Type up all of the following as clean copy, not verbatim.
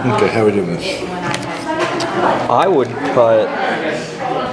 Okay, how are we doing this? I would cut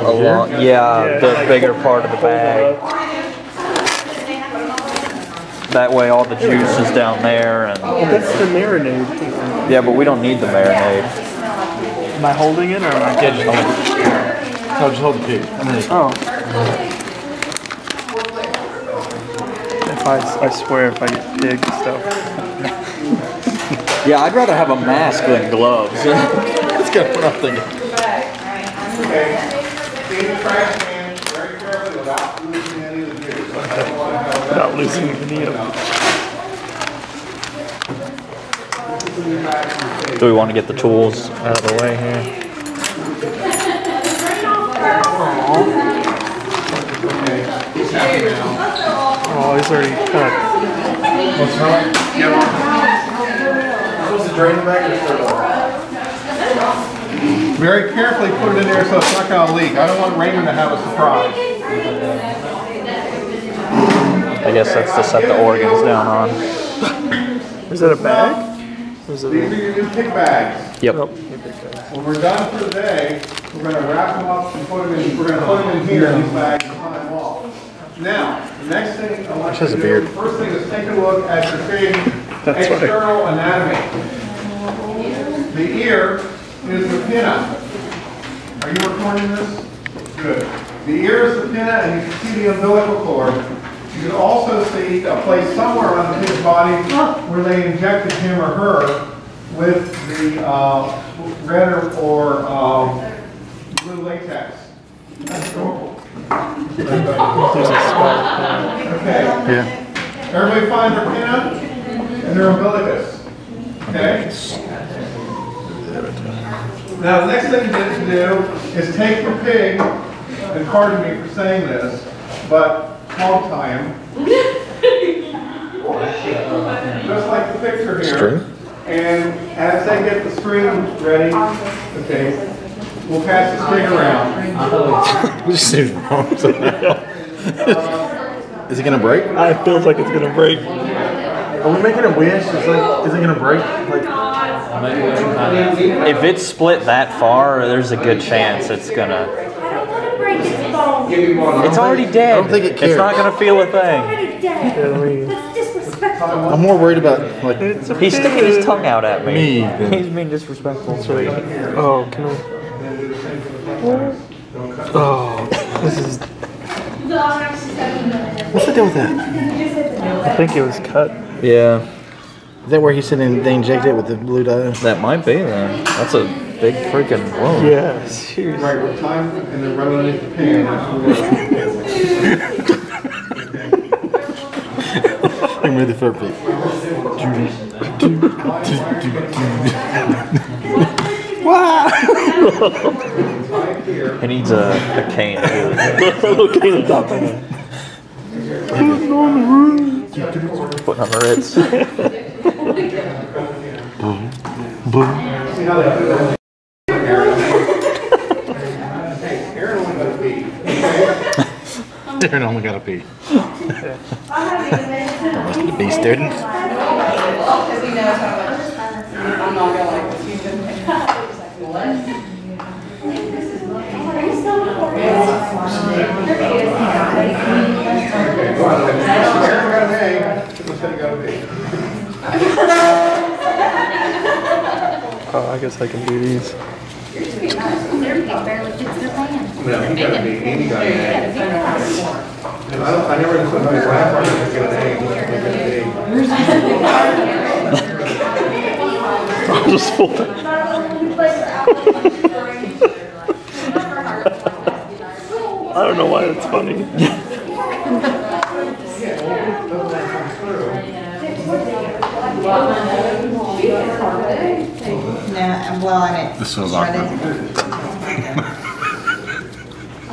along, the bigger part of the bag. That way all the juice is down there. And that's the marinade. yeah, but we don't need the marinade. Am I holding it or am I Yeah, just hold it. No, just hold the pig. Oh. If I swear if I get pig stuff. Yeah, I'd rather have a mask than gloves. That's kind of what I'm thinking. Without losing the needle. Do we want to get the tools out of the way here? Oh, he's already cut. What's wrong? Supposed to drain the bag or very carefully put it in there so it's not going to leak. I don't want Raymond to have a surprise. I guess that's to set the organs down on. Is that a bag? Is it These are your new pig bags. Yep. When we're done for the day, we're going to wrap them up and put them in. We're going to put them in here in these bags and tie them off. Now, the next thing I want you to do, first thing is take a look at your pig external anatomy. The ear is the pinna. Are you recording this? Good. The ear is the pinna, and you can see the umbilical cord. You can also see a place somewhere on the pig's body where they injected him or her with the red or blue latex. That's cool. Okay. Yeah. Everybody find their pinna and their umbilicus. Okay. Now the next thing you need to do is take the pig, and pardon me for saying this, but hog tie him. Just like the picture here. String? And as they get the string ready, okay, we'll pass the string around. This seems wrong somehow. Is it gonna break? It feels like it's gonna break. Are we making a wish? Is it gonna break? Like, If it's split that far, there's a good chance it's gonna. It's already dead. I don't think it cares. It's not gonna feel a thing. I'm more worried about like He's sticking his tongue out at me. Me. He's being disrespectful. Oh, can I? Oh, this is. what's the deal with that? I think it was cut. Yeah, Is that where he said they injected it with the blue dye? that might be then. That's a big freaking wound. Yeah, seriously. Right, we're time and then right underneath the pan. I'm ready for it. He needs a cane too. Okay, the top of it. Putting on the Ritz. See how they do that? Aaron only got a pee. Darren only got a pee. Don't listen to beast, dude. Oh, I guess I can do these. No, he got a B. Amy got an A. I never understood how his last partner could get an A. I'll just fold it. I don't know why that's funny. No, well, I mean. This was awkward.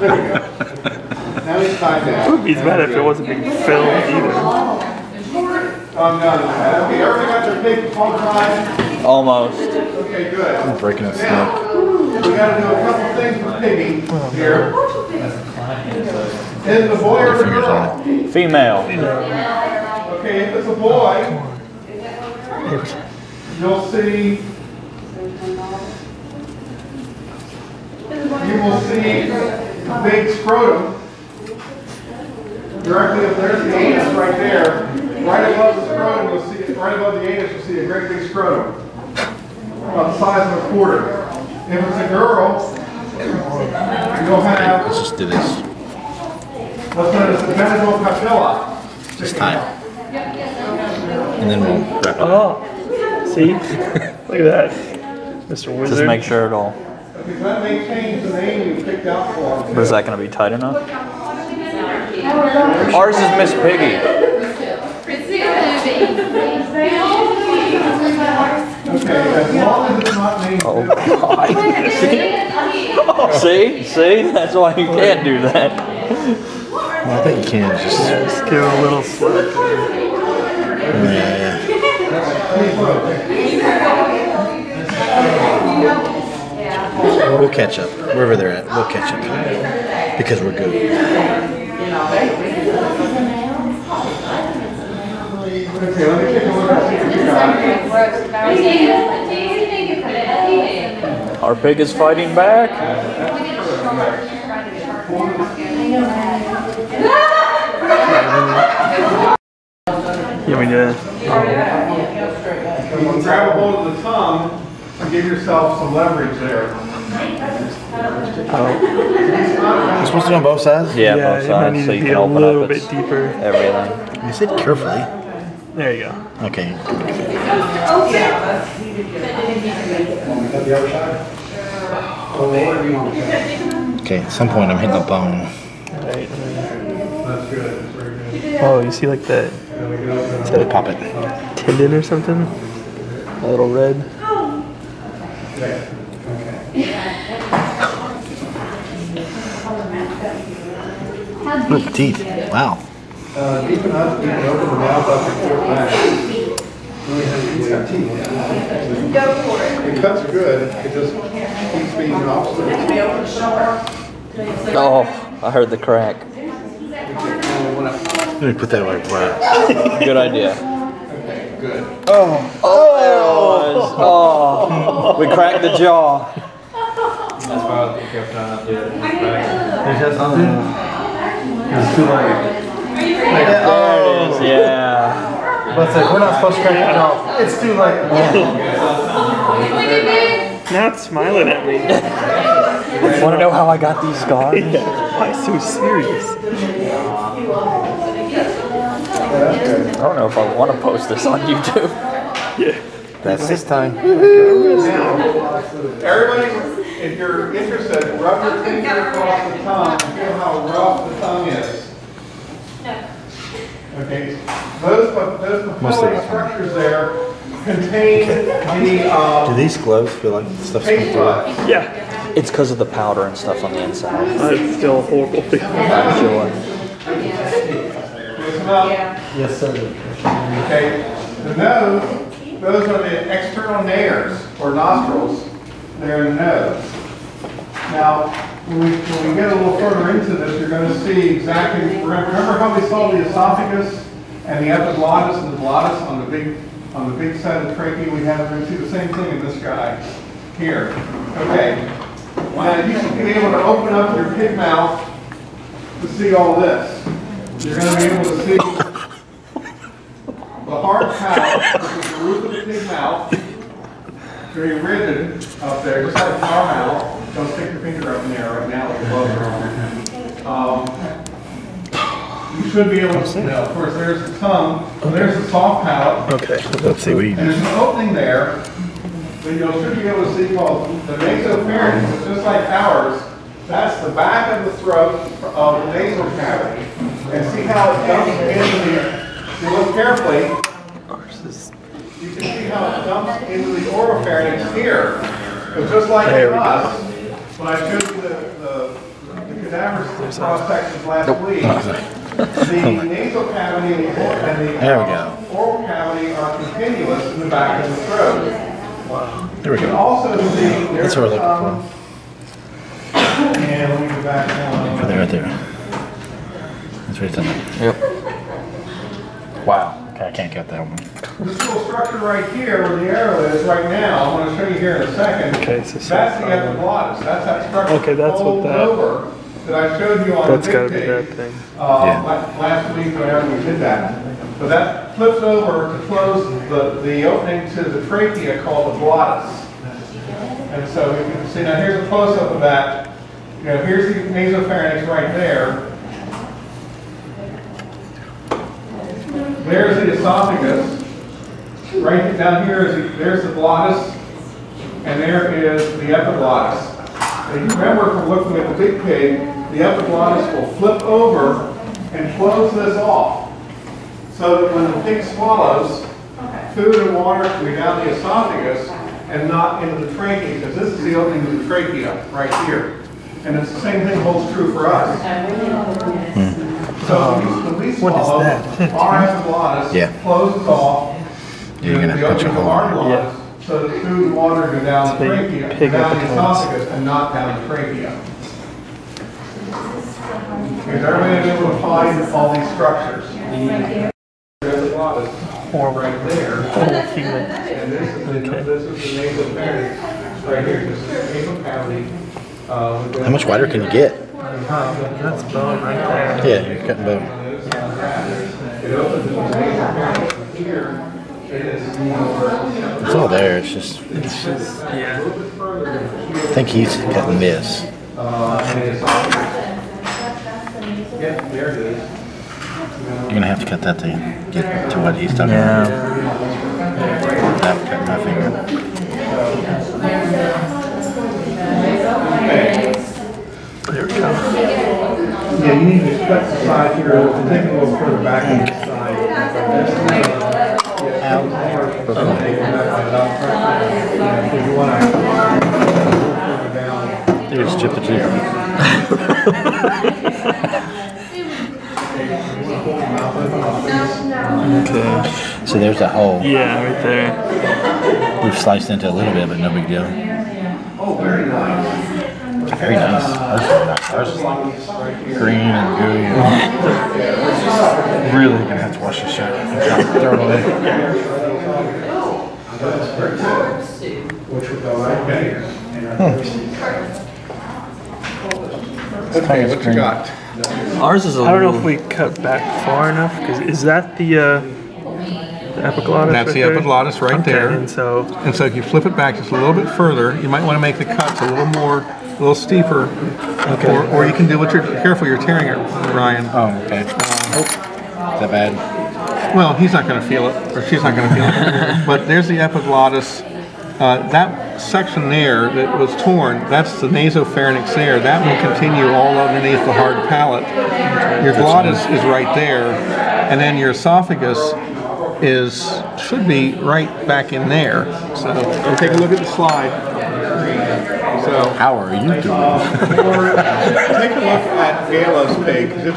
Now he's tied down. I would be mad if it wasn't being filmed either. No. Have you ever got your pig hog tied? Almost. Okay, good. I'm breaking his neck. Now, we got to do a couple things with Piggy here. Is the boy or the girl? Female. Okay, if it's a boy, you'll see You will see a big scrotum. Directly up there's the anus right there. Right above the scrotum, you'll see, right above the anus, you'll see a great big scrotum. About the size of a quarter. If it's a girl, you'll have Let's just do this. what's known as the genital papilla. Just time. And then we'll wrap it up. Oh, see? Look at that. Mr. Wizard. Just make sure it'll. Because that may change the name you picked out for them. But is that going to be tight enough? Ours is Miss Piggy. Okay, as long as it's not named. Oh God. See? That's why you can't do that. Well, I think you can just. Just give it a little slap. Yeah. We'll catch up. Wherever they're at, we'll catch up. Because we're good. Okay, let me take a look at what you got. Our pig is fighting back. You want me to? You can grab a hold of the tongue and give yourself some leverage there. You're supposed to do on both sides? Yeah, Yeah, both it might need sides, so to you be can a open little up bit its deeper. everything. You said carefully. There you go. Okay. Okay, at some point I'm hitting a bone. Right. That's good. That's very good. Oh, you see like that So pop it. tendon or something? A little red. Look, teeth. Wow. Deep enough, you can open the mouth up and pull it back. It's got teeth. Go for it. The cuts are good. It just keeps being obstinate. Oh, I heard the crack. Let me put that away. Right. Good idea. Good. Oh, there it was. Oh, we cracked the jaw. That's why I kept trying not to do it. It's too late. There it is. Yeah. But we're not supposed to crack it off. It's too late. Now it's smiling at me. Want to know how I got these scars? Why so serious? I don't know if I want to post this on YouTube. Yeah. That's this time. Everybody, if you're interested, rub your finger across the tongue and feel how rough the tongue is. Okay, those papillae structures there contain Do these gloves feel like stuff's coming taste through? buds. Yeah. It's because of the powder and stuff on the inside. It's still a horrible feeling. I'm sure. Listen up. Yes, sir. Okay, the nose, those are the external nares or nostrils. They're in the nose. Now, when we get a little further into this, you're going to see exactly. Remember how we saw the esophagus and the epiglottis and the glottis on the big side of the trachea? We have them do the same thing in this guy here. Okay. Now you should be able to open up your pig mouth to see all this. You're going to be able to see the hard palate, which is the roof of the pig mouth, very rigid up there, just like our mouth. Don't stick your finger up in there right now with your gloves are on. You should be able to see. Of course, there's the tongue. There's the soft palate. Okay. Let's see. And there's an opening there that you should be able to see called the nasopharynx. It's just like ours. That's the back of the throat of the nasal cavity. And see how it dumps into the, if you look carefully, you can see how it dumps into the oropharynx here. It's just like in us, when I showed you the cadaver cross-sections last week, the nasal cavity and the There we go. oral cavity are continuous in the back of the throat. There we You can go. also see That's there's what we're the looking tongue. And let me go back down. Right there. That's right there. Yep. Wow. Okay, I can't get that one. This little structure right here where the arrow is right now, I'm going to show you here in a second. Okay, so That's the epiglottis. That's that structure Okay, that's what folds that- over that I showed you on That's the gotta big be page, that thing. last week whenever we did that. So that flips over to close the opening to the trachea called the glottis. And so you can see, now here's a close-up of that. You know, here's the nasopharynx right there. There's the esophagus. Right down here is there's the glottis, and there is the epiglottis. And you remember from looking at the big pig, the epiglottis will flip over and close this off, so that when the pig swallows, food and water can be down the esophagus and not into the trachea, because this is the opening to the trachea right here. And it's the same thing holds true for us. So when we swallow, our epiglottis closes off You're gonna the punch a opening of hole. our glottis, so that food and water go down the trachea, pig down the epiglottis. esophagus, and not down the trachea. Is everybody able to find all these structures? The epiglottis right there. Whole human. And this is the nasopharynx right here. This is the nasal cavity. How much wider can you get? That's bone right there. Yeah, you're cutting bone. It opens in the nasopharynx here. It is It's all there. It's just. It's just, yeah. I think he's cutting this. Yeah, there it is. You're gonna have to cut that to get to what he's talking about. Without cutting my finger. There we go. Yeah, you need to cut the side here, take it a little further back on the side. If you want to further down. Dude, just chip the tooth. Okay. So there's a hole. Yeah, right there. We've sliced into a little bit, but no big deal. Oh, very nice. Very nice. Ours is nice. Ours is like green and gooey. Really gonna have to wash this shit. Throw it away. Which would go right there. Okay, what you got? Ours is a I don't know if we cut back far enough, because is that the epiglottis? That's right the there? epiglottis right Okay, there. And so, If you flip it back just a little bit further, you might want to make the cuts a little steeper. Or you can do what you're careful, you're tearing it, Ryan. Oh, okay. Is that bad? Well, he's not going to feel it, or she's not going to feel it. But there's the epiglottis. That section there that was torn, that's the nasopharynx there. That will continue all underneath the hard palate. Your glottis is right there, and then your esophagus should be right back in there. So take a look at the slide. So How are you doing? take a look at Gala's pig, 'cause it's